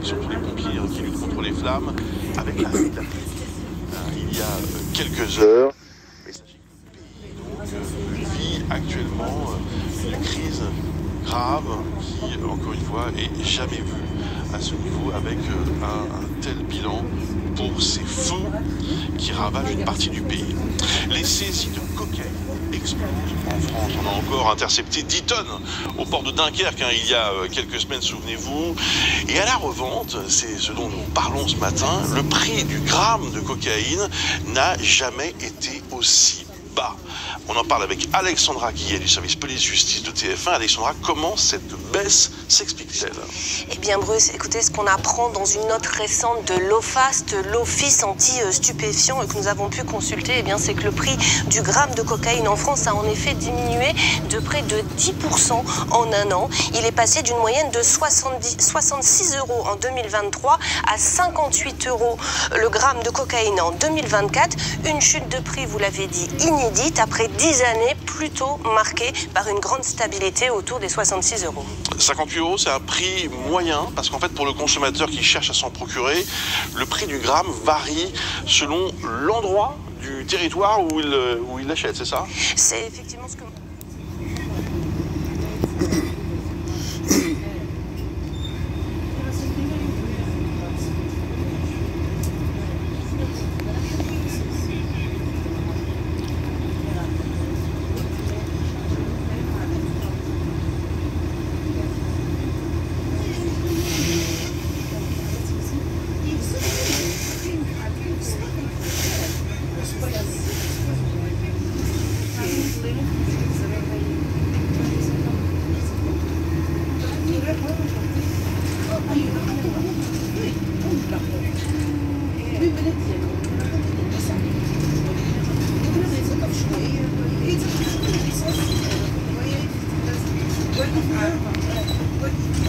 surtout les pompiers qui luttent contre les flammes, avec la pluie il y a quelques heures. Mais sachez que le pays vit actuellement une crise grave qui, encore une fois, est jamais vue à ce niveau, avec un tel bilan pour ces feux qui ravagent une partie du pays. Les saisies de cocaïne explosent en France. On a encore intercepté 10 tonnes au port de Dunkerque il y a quelques semaines, souvenez-vous. Et à la revente, c'est ce dont nous parlons ce matin, le prix du gramme de cocaïne n'a jamais été aussi bas. On en parle avec Alexandra Guillet du service police-justice de TF1. Alexandra, comment cette baisse s'explique-t-elle? Eh bien Bruce, écoutez, ce qu'on apprend dans une note récente de l'OFAST, l'Office anti-stupéfiants, que nous avons pu consulter, eh bien c'est que le prix du gramme de cocaïne en France a en effet diminué de près de 10% en un an. Il est passé d'une moyenne de 66 € en 2023 à 58 € le gramme de cocaïne en 2024. Une chute de prix, vous l'avez dit, inédite après 10 années plutôt marquées par une grande stabilité autour des 66 €. 58 €, c'est un prix moyen, parce qu'en fait, pour le consommateur qui cherche à s'en procurer, le prix du gramme varie selon l'endroit du territoire où il l'achète, c'est ça? C'est effectivement ce que... What